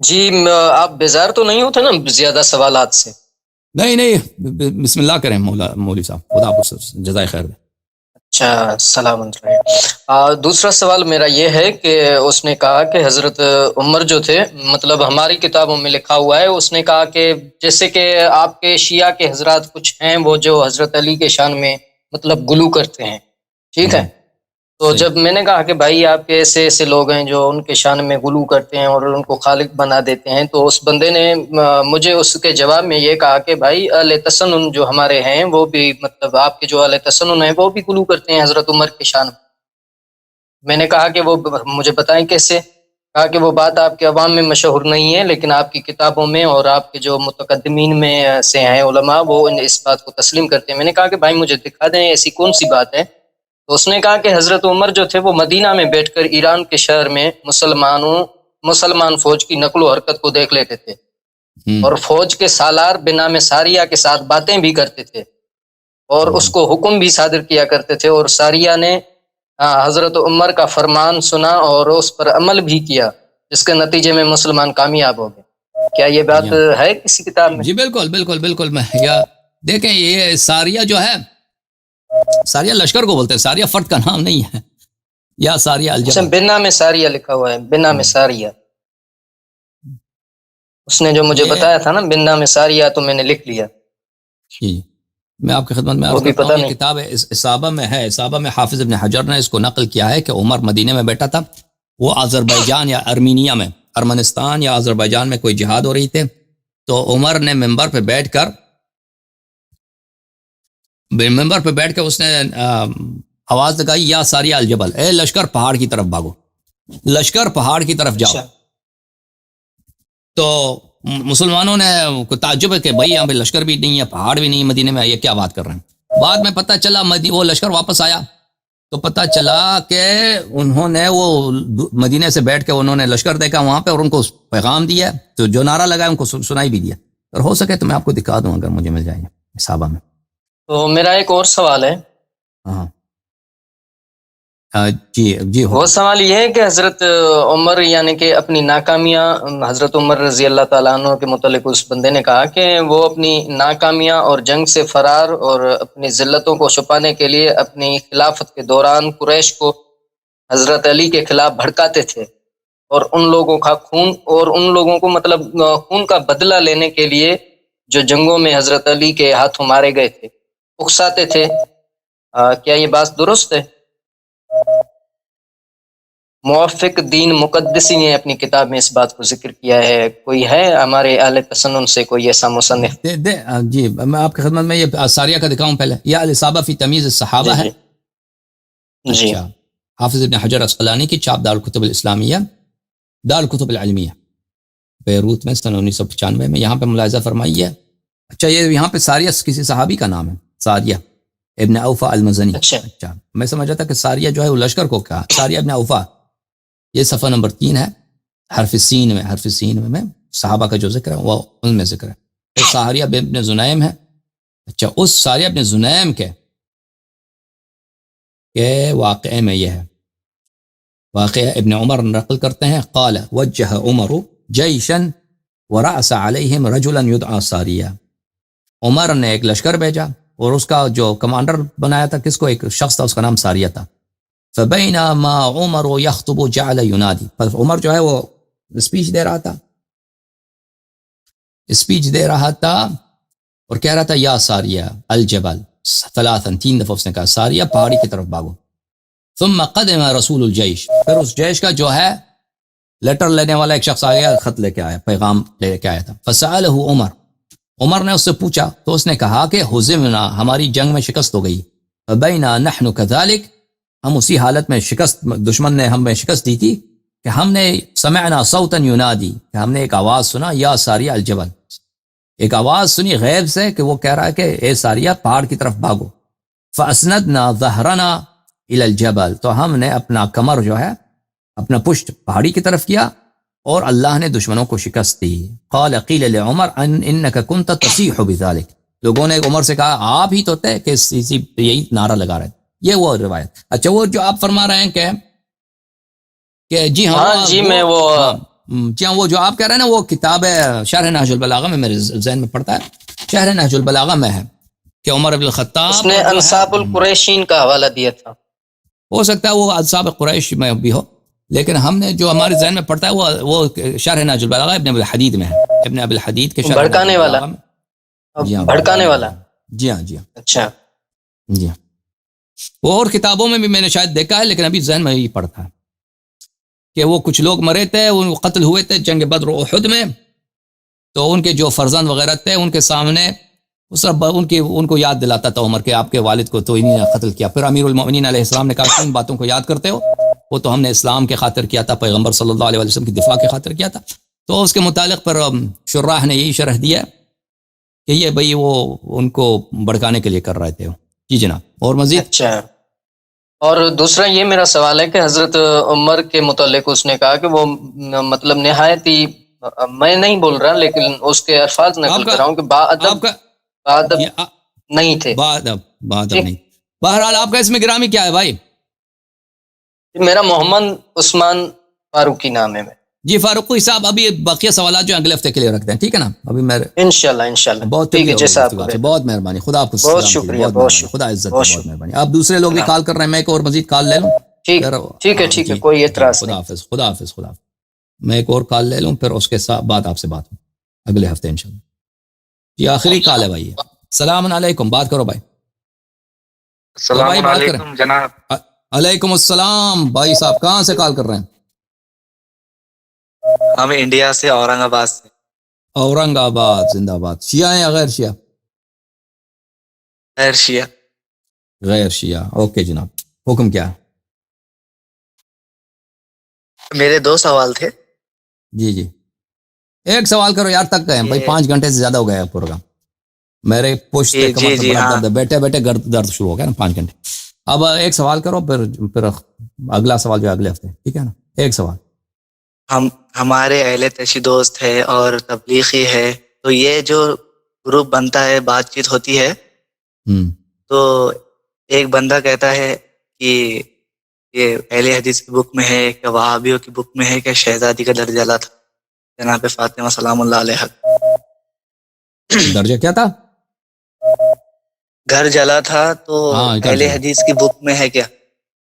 جی آپ بیزار تو نہیں ہوتے نا زیادہ سوالات سے؟ نہیں نہیں، بسم اللہ کریں مولوی صاحب، خدا آپ کو جزائے خیر دے۔ اچھا، سلام علیکم۔ دوسرا سوال میرا یہ ہے کہ اس نے کہا کہ حضرت عمر جو تھے، مطلب ہماری کتابوں میں لکھا ہوا ہے، اس نے کہا کہ جیسے کہ آپ کے شیعہ کے حضرات کچھ ہیں وہ جو حضرت علی کے شان میں مطلب گلو کرتے ہیں، ٹھیک ہے؟ تو صحیح۔ جب میں نے کہا کہ بھائی آپ کے ایسے ایسے لوگ ہیں جو ان کے شان میں غلو کرتے ہیں اور ان کو خالق بنا دیتے ہیں، تو اس بندے نے مجھے اس کے جواب میں یہ کہا کہ بھائی اہل تسنن جو ہمارے ہیں وہ بھی، مطلب آپ کے جو اہل تسنن ہیں وہ بھی غلو کرتے ہیں حضرت عمر کے شان میں۔ میں نے کہا کہ وہ مجھے بتائیں کیسے؟ کہا کہ وہ بات آپ کے عوام میں مشہور نہیں ہے، لیکن آپ کی کتابوں میں اور آپ کے جو متقدمین میں سے ہیں علماء، وہ اس بات کو تسلیم کرتے ہیں۔ میں نے کہا کہ بھائی مجھے دکھا دیں ایسی کون سی بات ہے؟ تو اس نے کہا کہ حضرت عمر جو تھے وہ مدینہ میں بیٹھ کر ایران کے شہر میں مسلمان فوج کی نقل و حرکت کو دیکھ لیتے تھے، اور فوج کے سالار بنام ساریہ کے ساتھ باتیں بھی کرتے تھے، اور اس کو حکم بھی صادر کیا کرتے تھے، اور ساریہ نے حضرت عمر کا فرمان سنا اور اس پر عمل بھی کیا، جس کے نتیجے میں مسلمان کامیاب ہو گئے۔ کیا یہ بات ہے کسی کتاب میں؟ جی بالکل بالکل بالکل۔ میں یا دیکھیں، یہ ساریہ جو ہے، ساریہ لشکر کو بولتے ہیں، ساریہ فرد کا نام نہیں ہے، یا ساریہ الجبل۔ بنا میں ساریہ لکھا ہوا ہے، بنا میں ساریہ۔ اس نے جو مجھے بتایا تھا نا بنا میں ساریہ، تو میں نے لکھ لیا۔ جی، میں آپ کی خدمت میں عرض کرتا ہوں، یہ کتاب اصابہ میں ہے، اصابہ میں حافظ ابن حجر نے اس کو نقل کیا ہے کہ عمر مدینے میں بیٹھا تھا، وہ آذربائیجان یا ارمینیا میں، ارمنستان یا آذربائیجان میں کوئی جہاد ہو رہی تھے، تو عمر نے ممبر پہ بیٹھ کر اس نے آواز لگائی، یا ساریہ الجبل، اے لشکر پہاڑ کی طرف بھاگو، لشکر پہاڑ کی طرف جاؤ۔ تو مسلمانوں نے تعجب ہے کہ بھائی یہاں پہ لشکر بھی نہیں ہے، پہاڑ بھی نہیں ہے مدینے میں، یہ کیا بات کر رہے ہیں؟ بعد میں پتہ چلا وہ لشکر واپس آیا تو پتہ چلا کہ انہوں نے وہ مدینے سے بیٹھ کے انہوں نے لشکر دیکھا وہاں پہ اور ان کو پیغام دیا، تو جو نعرہ لگایا ان کو سنائی بھی دیا۔ اور ہو سکے تو میں آپ کو دکھا دوں اگر مجھے مل جائے صحابہ میں۔ تو میرا ایک اور سوال ہے۔ ہاں جی وہ سوال یہ ہے کہ حضرت عمر یعنی کہ اپنی ناکامیاں، حضرت عمر رضی اللہ تعالیٰ عنہ کے متعلق اس بندے نے کہا کہ وہ اپنی ناکامیاں اور جنگ سے فرار اور اپنی ذلتوں کو چھپانے کے لیے اپنی خلافت کے دوران قریش کو حضرت علی کے خلاف بھڑکاتے تھے، اور ان لوگوں کا خون، اور ان لوگوں کو مطلب خون کا بدلہ لینے کے لیے جو جنگوں میں حضرت علی کے ہاتھوں مارے گئے تھے اکساتے تھے۔ کیا یہ بات درست ہے؟ موفق دین مقدسی نے اپنی کتاب میں اس بات کو ذکر کیا ہے۔ کوئی ہے ہمارے اہل تسنن سے کوئی ایسا مصنف؟ جی میں آپ کی خدمت میں یہ ساریہ کا دکھاؤں پہلے، یہ الاصابہ فی تمیز الصحابہ ہے۔ جی اچھا، حافظ ابن حجر عسقلانی کی، چھاپ دارالکتب الاسلامیہ، دارالکتب العلمیہ، بیروت میں سن 1995 میں۔ یہاں پہ ملاحظہ فرمائیے، اچھا یہ یہاں پہ ساریہ کسی صحابی کا نام ہے، ساریہ ابن اوفا المزنی۔ اچھا میں سمجھا تھا کہ ساریہ جو ہے وہ لشکر کو کہا، ساریہ ابن اوفا۔ یہ صفحہ نمبر 3 ہے، حرف سین میں صحابہ کا جو ذکر ہے وہ ان میں ذکر ہے۔ ساریہ ابن زنیم ہے۔ اچھا، اس ساریہ ابن زنیم کے واقعے میں یہ ہے، واقعہ ابن عمر نقل کرتے ہیں، قال وجہ عمر جیشا ورأس علیہم رجلا یدعى ساریہ۔ عمر نے ایک لشکر بھیجا اور اس کا جو کمانڈر بنایا تھا کس کو؟ ایک شخص تھا، اس کا نام ساریہ تھا۔ فبینما عمر یخطب جعل ینادی، پس عمر جو ہے وہ اسپیچ دے رہا تھا اور کہہ رہا تھا یا ساریہ الجبل ثلاثا، 3 دفعہ اس نے کہا ساریہ پہاڑی کی طرف بھاگو۔ ثم قدم رسول الجیش، پھر اس جیش کا جو ہے لیٹر لینے والا ایک شخص آیا، خط لے کے آیا، پیغام لے کے آیا تھا۔ فسألہ عمر نے اس سے پوچھا تو اس نے کہا کہ ہزمنا، ہماری جنگ میں شکست ہو گئی۔ فبینا نحن کذالک، ہم اسی حالت میں شکست، دشمن نے ہمیں شکست دی تھی کہ ہم نے سمعنا صوتا ینادی، کہ ہم نے ایک آواز سنا، یا ساریہ الجبل، ایک آواز سنی غیب سے کہ وہ کہہ رہا ہے کہ اے ساریہ پہاڑ کی طرف بھاگو۔ فاسندنا ظہرنا الی الجبل، تو ہم نے اپنا کمر جو ہے، اپنا پشت پہاڑی کی طرف کیا اور اللہ نے دشمنوں کو شکست دی۔ قال قیل لعمر انک کنت تصیح بذلک، لوگوں نے عمر سے کہا آپ ہی تو تھے کہ یہی نعرہ لگا رہے تھے۔ یہ وہ روایت۔ اچھا وہ جو آپ فرما رہے ہیں کہ جی ہاں جی میں وہ جی ہاں، وہ جو آپ کہہ رہے ہیں نا وہ کتاب ہے شرح نہج البلاغہ میں، میرے ذہن میں پڑتا ہے شرح نہج البلاغہ میں ہے کہ عمر بن الخطاب اس نے انصاب القریشین کا حوالہ دیا تھا. ہو سکتا ہے وہ انصاب قریش میں بھی ہو، لیکن ہم نے جو ہمارے ذہن میں پڑتا ہے وہ شرح نہج البلاغہ ابن ابی الحدید میں ہے، ابن ابی الحدید کے شرح بھڑکانے والا. جی ہاں، بھڑکانے والا. جی ہاں، جی ہاں، اچھا. جی ہاں، وہ اور کتابوں میں بھی میں نے شاید دیکھا ہے، لیکن ابھی ذہن میں یہی پڑتا ہے کہ وہ کچھ لوگ مرے تھے، وہ قتل ہوئے تھے جنگ بدر و احد میں، تو ان کے جو فرزند وغیرہ تھے ان کے سامنے ان کو یاد دلاتا تھا عمر کہ آپ کے والد کو تو انہی نے قتل کیا. پھر امیر المؤمنین علیہ السلام نے کہا ان باتوں کو یاد کرتے ہو، وہ تو ہم نے اسلام کے خاطر کیا تھا، پیغمبر صلی اللہ علیہ وسلم کی دفاع کے خاطر کیا تھا. تو اس کے متعلق پر شراح نے یہی شرح دیا کہ یہ بھئی وہ ان کو بھڑکانے کے لیے کر رہے تھے. جی جناب، اور مزید؟ اچھا. اور دوسرا یہ میرا سوال ہے کہ حضرت عمر کے متعلق اس نے کہا کہ وہ مطلب نہایت ہی، میں نہیں بول رہا لیکن اس کے الفاظ نقل کر رہا ہوں کہ باادب نہیں تھے. باادب نہیں. بہرحال آپ کا اس میں گرامی کیا ہے بھائی؟ میرا محمد عثمان فاروقی نام ہے. جی فاروقی صاحب، ابھی بقیہ سوالات جو اگلے ہفتے کے لیے رکھتے ہیں، ٹھیک ہے نا؟ ابھی میں انشاءاللہ بہت ٹھیک ہے. جیسا آپ بہت مہربانی، خدا آپ کو بہت شکریہ، بہت شکریہ، خدا عزت، بہت مہربانی. آپ دوسرے لوگ بھی کال کر رہے ہیں، میں ایک اور مزید کال لے لوں؟ ٹھیک ہے، کوئی اعتراض نہیں. خدا حافظ. میں ایک اور کال لے لوں، پھر اس کے ساتھ بعد آپ سے بات ہوں اگلے ہفتے انشاءاللہ. جی آخری کال ہے بھائی. السلام علیکم، بات کرو بھائی. السلام علیکم جناب. علیکم السلام بھائی صاحب، کہاں سے کال کر رہے ہیں؟ ہم انڈیا سے، اورنگ آباد سے. اورنگ آباد، زندہ باد. شیعہ ہیں یا غیر شیعہ؟ غیر شیعہ. غیر شیعہ، اوکے جناب. حکم کیا ہے؟ میرے 2 سوال تھے. جی ایک سوال کرو یار، تک گئے بھائی، 5 گھنٹے سے زیادہ ہو گیا پروگرام. میرے پشت کمر پہ بڑا درد ہے، بیٹھے بیٹھے درد شروع ہو گیا نا 5 گھنٹے. اب ایک سوال کرو، پھر اگلا سوال جو اگلے ہفتے، ٹھیک ہے نا؟ ایک سوال. ہمارے اہل تشیع دوست ہے اور تبلیغی ہے، تو یہ جو گروپ بنتا ہے، بات چیت ہوتی ہے، تو ایک بندہ کہتا ہے کہ یہ اہل حدیث کی بک میں ہے کہ وہابیوں کی بک میں ہے کہ شہزادی کا درجہ جلا تھا جناب فاطمہ سلام اللہ علیہ. درجہ کیا تھا؟ گھر جلا تھا، تو اہل حدیث کی بک میں ہے کیا؟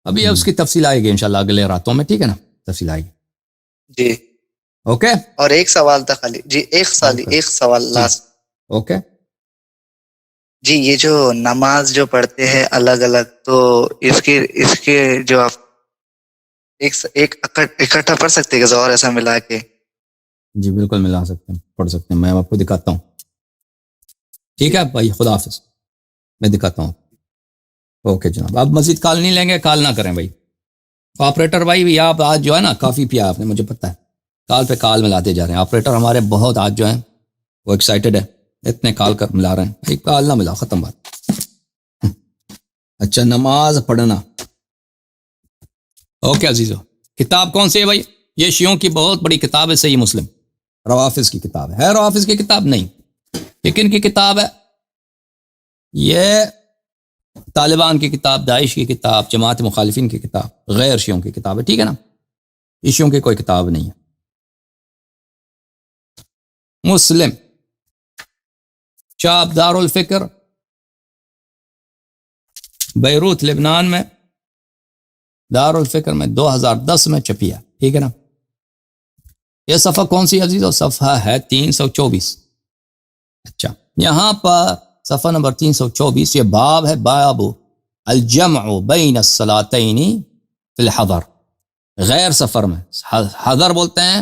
ابھی اس کی تفصیل آئے گی انشاءاللہ اگلے راتوں میں، ٹھیک ہے نا؟ تفصیل آئے گی. جی اوکے. اور ایک سوال تھا خالی. جی ایک سوال لاسٹ. اوکے. جی یہ جو نماز جو پڑھتے ہیں الگ الگ، تو اس کے جو آپ ایک اکٹھا پڑھ سکتے ہیں کہ ظہر ایسا ملا کے؟ جی بالکل ملا سکتے ہیں، پڑھ سکتے ہیں. میں آپ کو دکھاتا ہوں، ٹھیک ہے بھائی؟ خدا حافظ، میں دکھاتا ہوں. اوکے جناب، آپ مزید کال نہیں لیں گے؟ کال نہ کریں بھائی. آپریٹر بھائی آپ آج جو ہے نا کافی پیا آپ نے، مجھے پتہ ہے، کال پہ کال ملاتے جا رہے ہیں. آپریٹر ہمارے بہت آج جو ہیں وہ ایکسائٹڈ ہے، اتنے کال کر ملا رہے ہیں. ایک کال نہ ملا، ختم بات. اچھا، نماز پڑھنا. اوکے عزیزو، کتاب کون سی ہے بھائی؟ یہ شیعوں کی بہت بڑی کتاب ہے، صحیح مسلم. روافظ کی کتاب ہے روافظ کی کتاب نہیں. یہ کن کی کتاب ہے؟ یہ طالبان کی کتاب، داعش کی کتاب، جماعت مخالفین کی کتاب، غیر شیعوں کی کتاب ہے، ٹھیک ہے نا؟ یہ شیعوں کی کوئی کتاب نہیں ہے. مسلم چاپ دار الفکر، بیروت لبنان میں، دار الفکر میں 2010 میں چھپی ہے، ٹھیک ہے نا؟ یہ صفحہ کون سی عزیزو؟ صفحہ ہے 324. اچھا، یہاں پر صفحہ نمبر 324، یہ باب ہے، باب الجمع بین الصلاتین فی الحضر. غیر سفر میں، حضر بولتے ہیں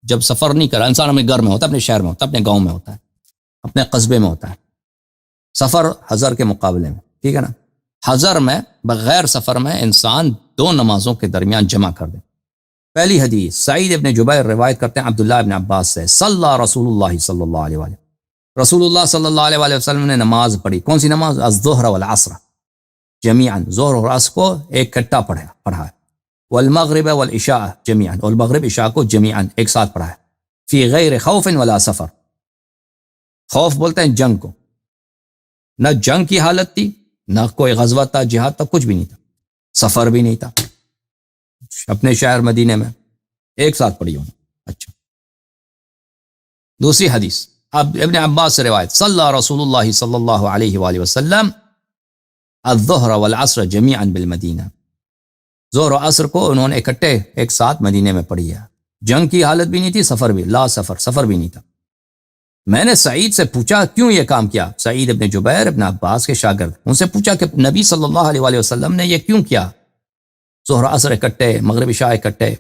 جب سفر نہیں کرا انسان، اپنے گھر میں ہوتا ہے، اپنے شہر میں ہوتا ہے، اپنے گاؤں میں ہوتا ہے، اپنے قصبے میں ہوتا ہے. سفر حضر کے مقابلے میں، ٹھیک ہے نا؟ حضر میں، بغیر سفر میں انسان 2 نمازوں کے درمیان جمع کر دے. پہلی حدیث سعید ابن جبیر روایت کرتے ہیں عبداللہ ابن عباس سے، صلی رسول اللہ صلی اللہ علیہ وآلہ، رسول اللہ صلی اللہ علیہ وآلہ وسلم نے نماز پڑھی. کون سی نماز؟ الظہر والعصر جمیعا، ظہر اور عصر کو ایک کٹا پڑھا ہے. والمغرب والعشاء جمیعا، اور المغرب عشاء کو جمیعا ایک ساتھ پڑھا ہے. فی غیر خوف ولا سفر، خوف بولتے ہیں جنگ کو، نہ جنگ کی حالت تھی، نہ کوئی غزوہ تھا، جہاد تھا، کچھ بھی نہیں تھا، سفر بھی نہیں تھا، اپنے شہر مدینے میں ایک ساتھ پڑھی ہونا. اچھا، دوسری حدیث اب ابن عباس سے روایت صلی رسول اللہ صلی اللہ علیہ وآلہ وسلم الظہر والعصر جمیعا بالمدینہ، ظہر و عصر کو انہوں نے اکٹھے ایک ساتھ مدینے میں پڑھی ہے، جنگ کی حالت بھی نہیں تھی، سفر بھی لا سفر بھی نہیں تھا۔ میں نے سعید سے پوچھا کیوں یہ کام کیا، سعید ابن جبیر ابن عباس کے شاگرد، ان سے پوچھا کہ نبی صلی اللہ علیہ وآلہ وسلم نے یہ کیوں کیا، ظہر عصر اکٹھے، مغرب عشاء اکٹھے؟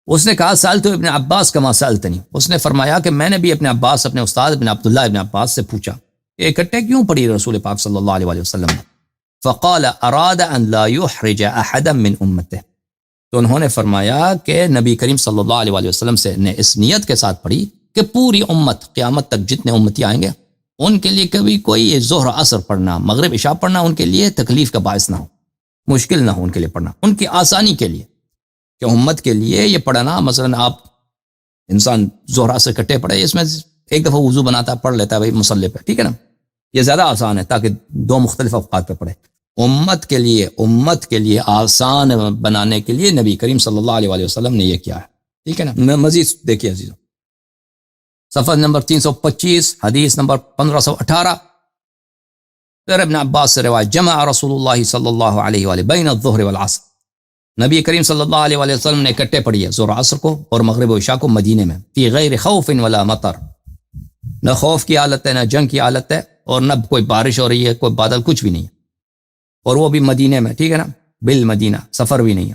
اس نے کہا سألت ابن عباس کما سألتنی، اس نے فرمایا کہ میں نے بھی اپنے عباس، اپنے استاد ابن عبداللہ ابن عباس سے پوچھا کہ اکٹھے کیوں پڑھی رسول پاک صلی اللہ علیہ وآلہ وسلم نے؟ فقال اراد ان لا يحرج احدا من امته، تو انہوں نے فرمایا کہ نبی کریم صلی اللہ علیہ وآلہ وسلم سے نے اس نیت کے ساتھ پڑھی کہ پوری امت قیامت تک جتنے امتی آئیں گے ان کے لیے کبھی کوئی ظہر عصر پڑھنا، مغرب عشاء پڑھنا ان کے لیے تکلیف کا باعث نہ ہو، مشکل نہ ہو ان کے لیے پڑھنا، ان کی آسانی کے لیے، کہ امت کے لیے یہ پڑھنا، مثلا آپ انسان ظہر عصر اکٹھے پڑھے، اس میں ایک دفعہ وضو بناتا پڑھ لیتا ہے بھائی مصلی پہ، ٹھیک ہے نا، یہ زیادہ آسان ہے تاکہ دو مختلف اوقات پہ پڑھے۔ امت کے لیے آسان بنانے کے لیے نبی کریم صلی اللہ علیہ وآلہ وسلم نے یہ کیا ہے، ٹھیک ہے نا۔ مزید دیکھیے عزیزوں، صفحہ نمبر 325 حدیث نمبر 1518، پھر ابن عباس سے روایت جمع رسول اللہ صلی اللہ علیہ وآلہ بین الظہر والعصر، نبی کریم صلی اللہ علیہ وآلہ وسلم نے اکٹھے پڑھی ہے ظہر عصر کو اور مغرب و عشاء کو مدینے میں، فی غیر خوف ولا مطر، نہ خوف کی حالت ہے، نہ جنگ کی حالت ہے، اور نہ کوئی بارش ہو رہی ہے، کوئی بادل، کچھ بھی نہیں ہے، اور وہ بھی مدینے میں، ٹھیک ہے نا، بالمدینہ، سفر بھی نہیں ہے۔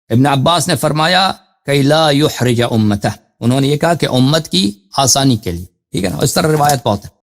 ابن عباس نے فرمایا کہ لا یحرج امتہ، انہوں نے یہ کہا کہ امت کی آسانی کے لیے، ٹھیک ہے نا، اس طرح روایت بہت ہے۔